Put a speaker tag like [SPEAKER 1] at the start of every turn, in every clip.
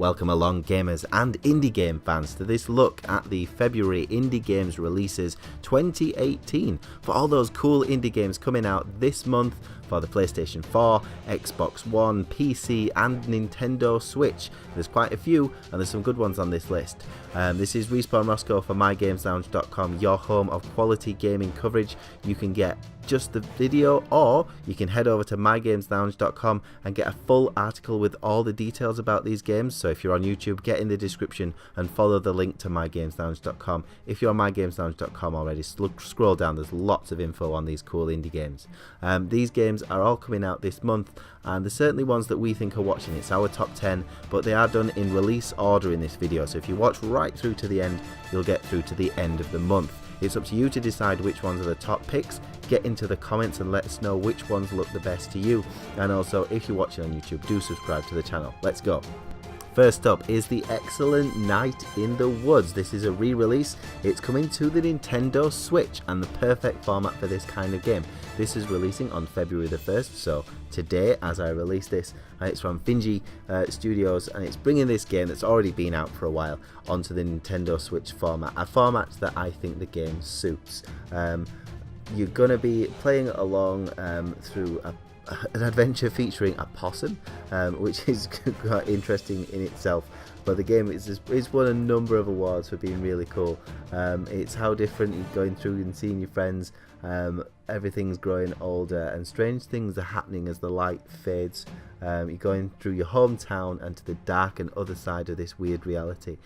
[SPEAKER 1] Welcome along gamers and indie game fans to this look at the February indie games releases 2018 for all those cool indie games coming out this month for the PlayStation 4, Xbox One, PC and Nintendo Switch. There's quite a few and there's some good ones on this list. This is Respawn Roscoe for MyGamesLounge.com, your home of quality gaming coverage. You can get just the video, or you can head over to MyGamesLounge.com and get a full article with all the details about these games. So if you're on YouTube, get in the description and follow the link to MyGamesLounge.com. If you're on MyGamesLounge.com already, scroll down, there's lots of info on these cool indie games. These games are all coming out this month, and they're certainly ones that we think are watching. It's our top 10, but they are done in release order in this video, so if you watch right through to the end, you'll get through to the end of the month. It's up to you to decide which ones are the top picks. Get into the comments and let us know which ones look the best to you, and also if you're watching on YouTube, do subscribe to the channel. Let's go. First up is the excellent Night in the Woods. This is a re-release. It's coming to the Nintendo Switch and the perfect format for this kind of game. This is releasing on February the 1st, so today as I release this, it's from Finji Studios, and it's bringing this game that's already been out for a while onto the Nintendo Switch format, a format that I think the game suits. You're going to be playing along through an adventure featuring a possum, which is quite interesting in itself, but the game it's won a number of awards for being really cool. It's how different you're going through and seeing your friends, everything's growing older and strange things are happening as the light fades. You're going through your hometown and to the dark and other side of this weird reality.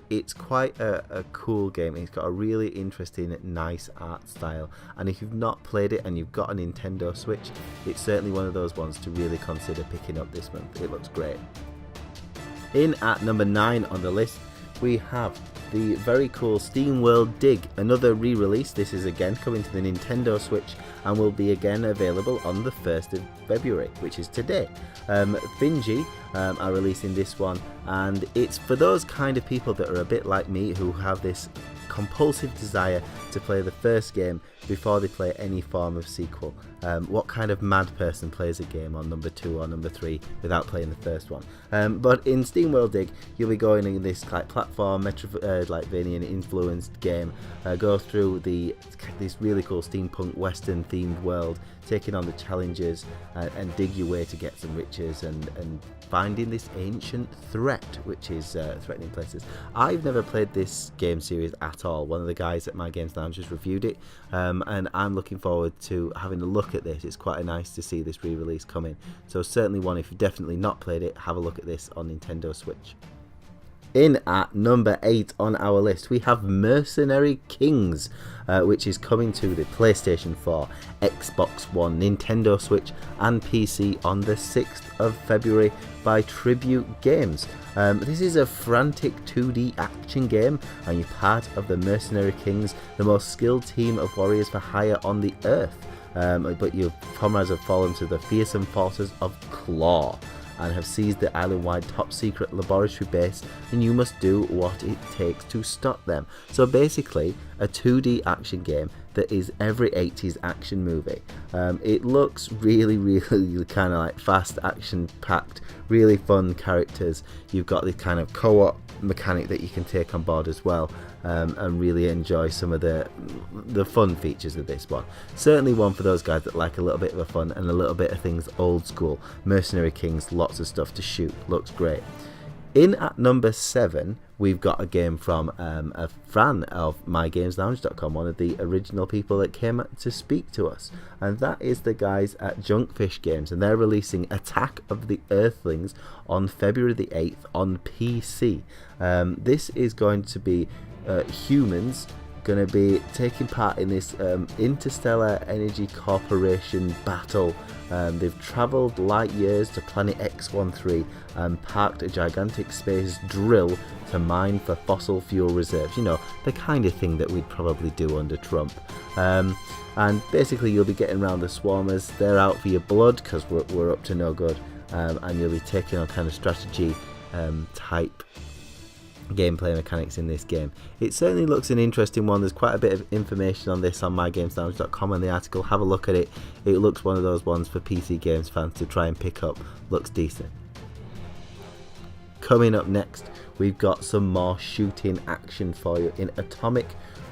[SPEAKER 1] It's quite a cool game. It's got a really interesting, nice art style, and if you've not played it and you've got a Nintendo Switch, it's certainly one of those ones to really consider picking up this month. It looks great. In at number 9 on the list, we have the very cool Steamworld Dig, another re-release. This is again coming to the Nintendo Switch and will be again available on the 1st of February, which is today. Finji are releasing this one, and it's for those kind of people that are a bit like me, who have this compulsive desire to play the first game before they play any form of sequel. What kind of mad person plays a game on number 2 or number 3 without playing the first one? But in Steamworld Dig, you'll be going in this like platform, Metroidvania influenced game, go through this really cool steampunk western themed world, taking on the challenges and dig your way to get some riches and finding this ancient threat which is threatening places. I've never played this game series at all. One of the guys at My Games Lounge has reviewed it, and I'm looking forward to having a look at this. It's quite nice to see this re-release coming, so certainly one, if you've definitely not played it, have a look at this on Nintendo Switch. In at number 8 on our list, we have Mercenary Kings, which is coming to the PlayStation 4, Xbox One, Nintendo Switch and PC on the 6th of February by Tribute Games. This is a frantic 2D action game, and you're part of the Mercenary Kings, the most skilled team of warriors for hire on the earth. But your comrades have fallen to the fearsome forces of Claw and have seized the island-wide top-secret laboratory base, and you must do what it takes to stop them. So basically, a 2D action game that is every 80s action movie. It looks really kind of like fast, action-packed, really fun characters. You've got the kind of co-op mechanic that you can take on board as well, and really enjoy some of the fun features of this one. Certainly one for those guys that like a little bit of a fun and a little bit of things old school. Mercenary Kings, lots of stuff to shoot, looks great. In at number 7, we've got a game from a fan of MyGamesLounge.com, one of the original people that came to speak to us, and that is the guys at Junkfish Games, and they're releasing Attack of the Earthlings on February the 8th on PC. This is going to be humans going to be taking part in this Interstellar Energy Corporation battle. They've travelled light years to planet X13 and parked a gigantic space drill to mine for fossil fuel reserves. You know, the kind of thing that we'd probably do under Trump. And basically you'll be getting around the swarmers. They're out for your blood because we're up to no good, and you'll be taking on kind of strategy type gameplay mechanics in this game. It certainly looks an interesting one. There's quite a bit of information on this on mygameslounge.com and the article. Have a look at it. It looks one of those ones for PC games fans to try and pick up. Looks decent. Coming up next, we've got some more shooting action for you in ATOMIK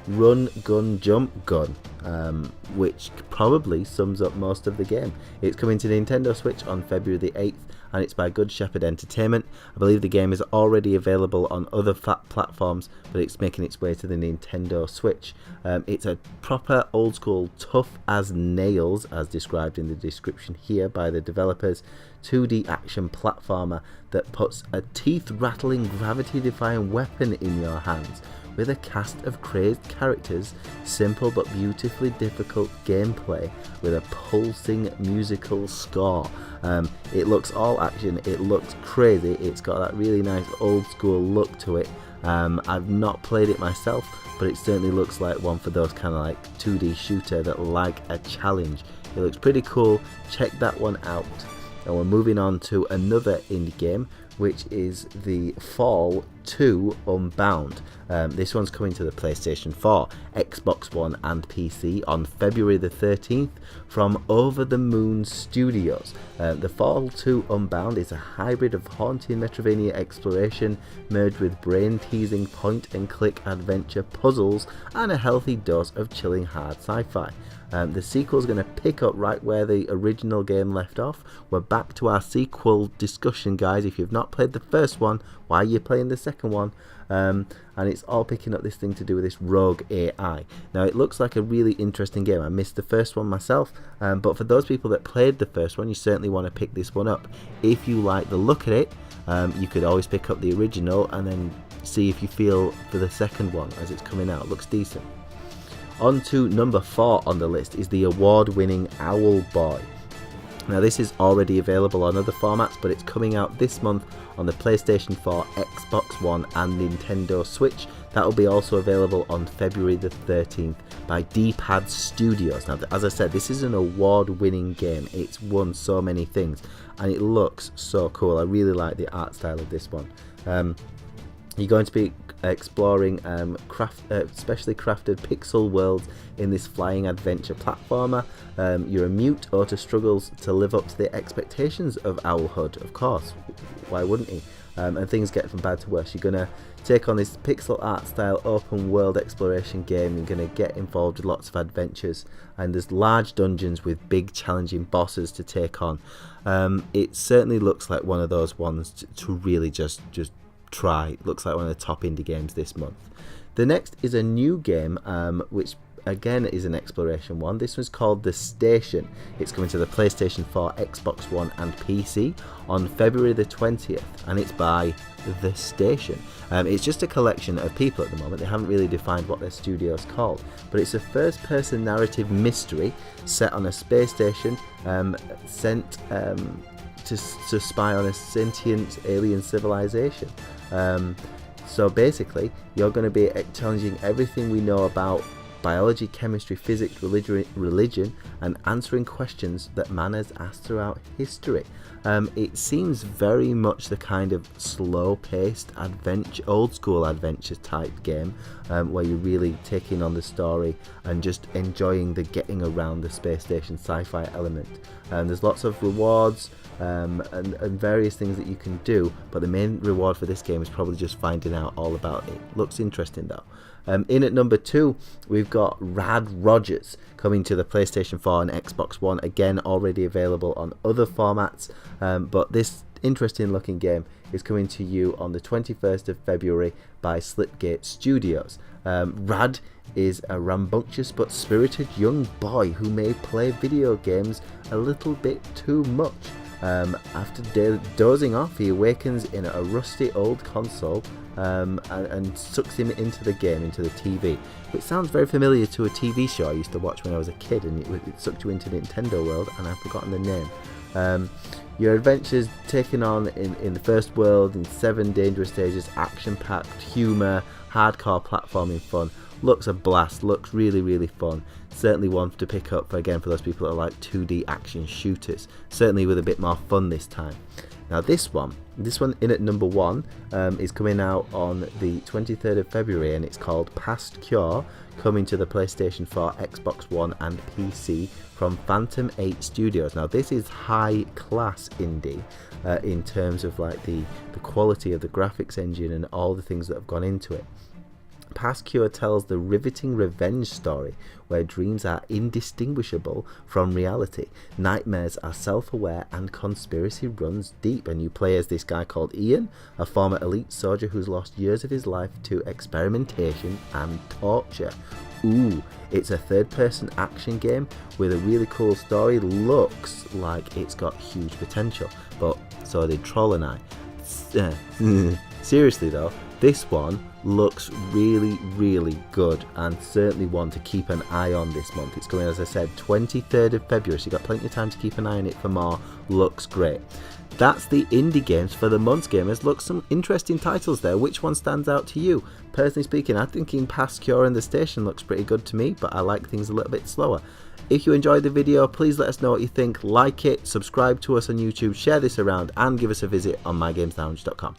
[SPEAKER 1] RunGunJumpGun, which probably sums up most of the game. It's coming to Nintendo Switch on February the 8th, and it's by Good Shepherd Entertainment. I believe the game is already available on other platforms, but it's making its way to the Nintendo Switch. It's a proper old school tough as nails, as described in the description here by the developers, 2D action platformer that puts a teeth rattling gravity defying weapon in your hands with a cast of crazed characters, simple but beautifully difficult gameplay with a pulsing musical score. It looks all action, it looks crazy, it's got that really nice old school look to it. I've not played it myself, but it certainly looks like one for those kind of like 2D shooter that like a challenge. It looks pretty cool, check that one out. And we're moving on to another indie game, which is the Fall 2 Unbound. This one's coming to the PlayStation 4, Xbox One and PC on February the 13th from Over the Moon Studios. The Fall 2 Unbound is a hybrid of haunting Metroidvania exploration merged with brain-teasing point-and-click adventure puzzles and a healthy dose of chilling hard sci-fi. The sequel is going to pick up right where the original game left off. We're back to our sequel discussion, guys. If you've not played the first one, why are you playing the second one? And it's all picking up this thing to do with this rogue AI. Now, it looks like a really interesting game. I missed the first one myself, but for those people that played the first one, you certainly want to pick this one up. If you like the look at it, you could always pick up the original and then see if you feel for the second one as it's coming out. It looks decent. On to number 4 on the list is the award-winning Owl Boy. Now, this is already available on other formats, but it's coming out this month on the PlayStation 4, Xbox One and Nintendo Switch. That will be also available on February the 13th by D-Pad Studios. Now, as I said, this is an award-winning game. It's won so many things, and it looks so cool. I really like the art style of this one. You're going to be exploring specially crafted pixel worlds in this flying adventure platformer. You're a mute Ota struggles to live up to the expectations of Owlhood, of course. Why wouldn't he? And things get from bad to worse. You're going to take on this pixel art style open world exploration game. You're going to get involved with lots of adventures, and there's large dungeons with big challenging bosses to take on. It certainly looks like one of those ones to really just try. It looks like one of the top indie games this month. The next is a new game, which again is an exploration one. This one's called The Station. It's coming to the PlayStation 4, Xbox One and PC on February the 20th, and it's by The Station. It's just a collection of people at the moment. They haven't really defined what their studio's called, but it's a first-person narrative mystery set on a space station sent to spy on a sentient alien civilization. So basically, you're going to be challenging everything we know about biology, chemistry, physics, religion, and answering questions that man has asked throughout history. It seems very much the kind of slow-paced adventure, old-school adventure type game, where you're really taking on the story and just enjoying the getting around the space station sci-fi element. There's lots of rewards and various things that you can do, but the main reward for this game is probably just finding out all about it. Looks interesting though. In at number 2, we've got Rad Rogers coming to the PlayStation 4 and Xbox One, again already available on other formats, but this interesting looking game is coming to you on the 21st of February by Slipgate Studios. Rad is a rambunctious but spirited young boy who may play video games a little bit too much. After dozing off, he awakens in a rusty old console and sucks him into the game, into the TV, which sounds very familiar to a TV show I used to watch when I was a kid, and it sucked you into Nintendo World, and I've forgotten the name. Your adventures taken on in the first world in 7 dangerous stages, action-packed humour, hardcore platforming fun, looks a blast, looks really, really fun. Certainly one to pick up for, again, for those people that like 2D action shooters. Certainly with a bit more fun this time. Now this one in at number 1 is coming out on the 23rd of February, and it's called Past Cure, coming to the PlayStation 4, Xbox One and PC from Phantom 8 Studios. Now this is high class indie in terms of like the quality of the graphics engine and all the things that have gone into it. Past Cure tells the riveting revenge story where dreams are indistinguishable from reality, nightmares are self-aware, and conspiracy runs deep. And you play as this guy called Ian, a former elite soldier who's lost years of his life to experimentation and torture. Ooh, it's a third-person action game with a really cool story. Looks like it's got huge potential, but so did Troll and I. Seriously though, this one looks really, really good, and certainly one to keep an eye on this month. It's coming, as I said, 23rd of February, so you've got plenty of time to keep an eye on it for more. Looks great. That's the indie games for the month, gamers. Look, some interesting titles there. Which one stands out to you? Personally speaking, I'm thinking Past Cure and The Station looks pretty good to me, but I like things a little bit slower. If you enjoyed the video, please let us know what you think. Like it, subscribe to us on YouTube, share this around, and give us a visit on mygameslounge.com.